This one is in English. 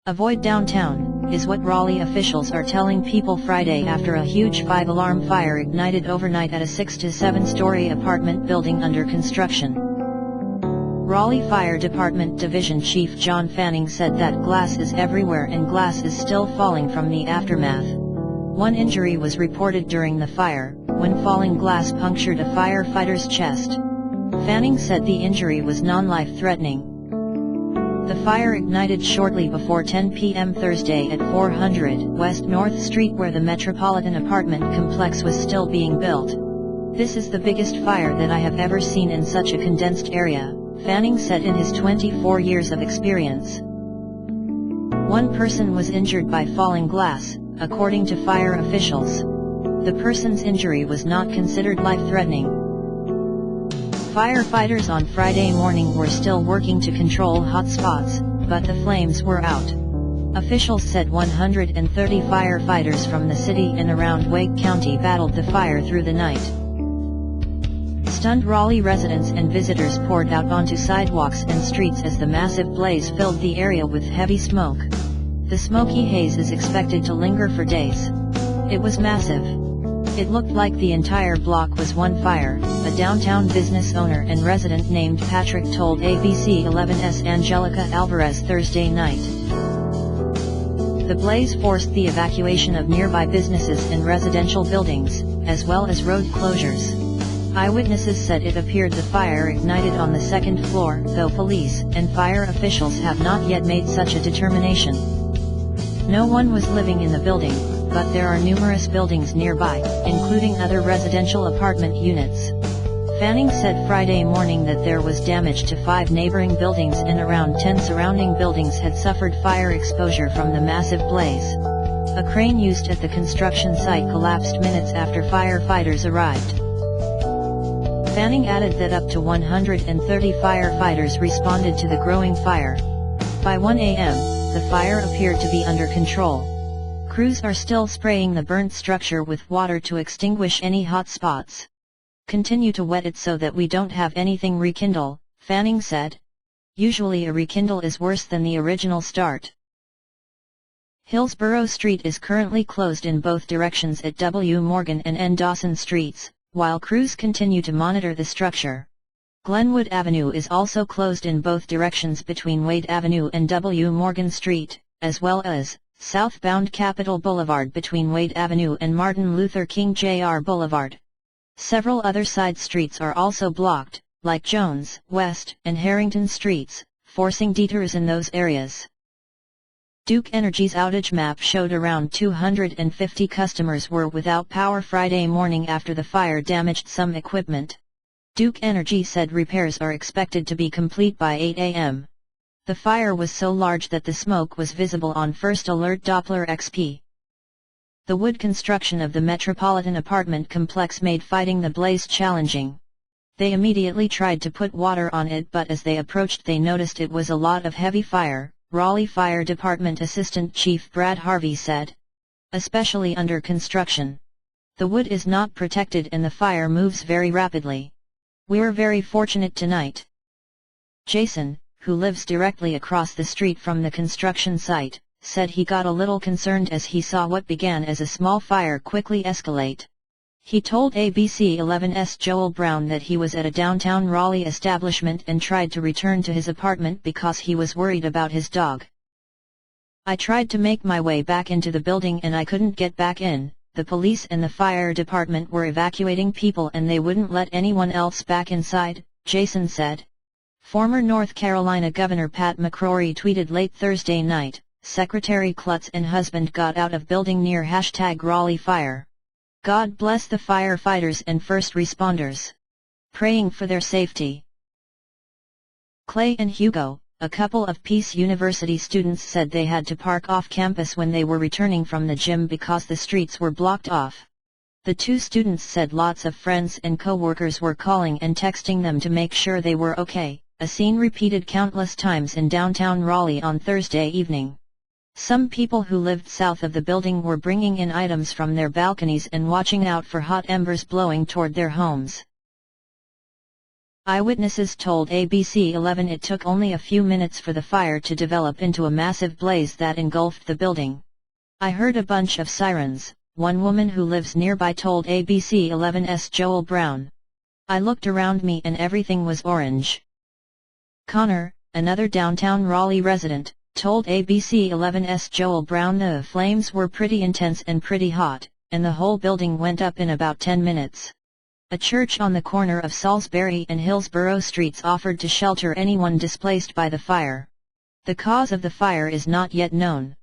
Avoid downtown, is what Raleigh officials are telling people Friday after a huge 5-alarm fire ignited overnight at a 6 to 7-story apartment building under construction. Raleigh Fire Department Division Chief John Fanning said that glass is everywhere and glass is still falling from the aftermath. One injury was reported during the fire, when falling glass punctured a firefighter's chest. Fanning said the injury was non-life-threatening. The fire ignited shortly before 10 p.m. Thursday at 400 West North Street where the Metropolitan apartment complex was still being built. "This is the biggest fire that I have ever seen in such a condensed area," Fanning said in his 24 years of experience. One person was injured by falling glass, according to fire officials. The person's injury was not considered life-threatening. Firefighters on Friday morning were still working to control hot spots, but the flames were out. Officials said 130 firefighters from the city and around Wake County battled the fire through the night. Stunned Raleigh residents and visitors poured out onto sidewalks and streets as the massive blaze filled the area with heavy smoke. The smoky haze is expected to linger for days. It was massive. It looked like the entire block was one fire, a downtown business owner and resident named Patrick told ABC 11's Angelica Alvarez Thursday night. The blaze forced the evacuation of nearby businesses and residential buildings, as well as road closures. Eyewitnesses said it appeared the fire ignited on the second floor, though police and fire officials have not yet made such a determination. No one was living in the building, but there are numerous buildings nearby, including other residential apartment units. Fanning said Friday morning that there was damage to 5 neighboring buildings and around 10 surrounding buildings had suffered fire exposure from the massive blaze. A crane used at the construction site collapsed minutes after firefighters arrived. Fanning added that up to 130 firefighters responded to the growing fire. By 1 a.m., the fire appeared to be under control. Crews are still spraying the burnt structure with water to extinguish any hot spots. "Continue to wet it so that we don't have anything rekindle," Fanning said. "Usually a rekindle is worse than the original start." Hillsborough Street is currently closed in both directions at W. Morgan and N. Dawson Streets, while crews continue to monitor the structure. Glenwood Avenue is also closed in both directions between Wade Avenue and W. Morgan Street, as well as southbound Capitol Boulevard between Wade Avenue and Martin Luther King Jr. Boulevard. Several other side streets are also blocked, like Jones, West, and Harrington Streets, forcing detours in those areas. Duke Energy's outage map showed around 250 customers were without power Friday morning after the fire damaged some equipment. Duke Energy said repairs are expected to be complete by 8 a.m. The fire was so large that the smoke was visible on First Alert Doppler XP. The wood construction of the Metropolitan apartment complex made fighting the blaze challenging. They immediately tried to put water on it, but as they approached they noticed it was a lot of heavy fire, Raleigh Fire Department Assistant Chief Brad Harvey said. "Especially under construction. The wood is not protected and the fire moves very rapidly. We're very fortunate tonight." Jason, who lives directly across the street from the construction site, said he got a little concerned as he saw what began as a small fire quickly escalate. He told ABC 11's Joel Brown that he was at a downtown Raleigh establishment and tried to return to his apartment because he was worried about his dog. "I tried to make my way back into the building and I couldn't get back in. The police and the fire department were evacuating people and they wouldn't let anyone else back inside," Jason said. Former North Carolina Governor Pat McCrory tweeted late Thursday night, "Secretary Klutz and husband got out of building near #Raleigh Fire. God bless the firefighters and first responders. Praying for their safety." Clay and Hugo, a couple of Peace University students, said they had to park off campus when they were returning from the gym because the streets were blocked off. The two students said lots of friends and co-workers were calling and texting them to make sure they were okay, a scene repeated countless times in downtown Raleigh on Thursday evening. Some people who lived south of the building were bringing in items from their balconies and watching out for hot embers blowing toward their homes. Eyewitnesses told ABC 11 it took only a few minutes for the fire to develop into a massive blaze that engulfed the building. I heard a bunch of sirens, one woman who lives nearby told ABC 11's Joel Brown. I looked around me and everything was orange. Connor, another downtown Raleigh resident, told ABC 11's Joel Brown the flames were pretty intense and pretty hot, and the whole building went up in about 10 minutes. A church on the corner of Salisbury and Hillsborough Streets offered to shelter anyone displaced by the fire. The cause of the fire is not yet known.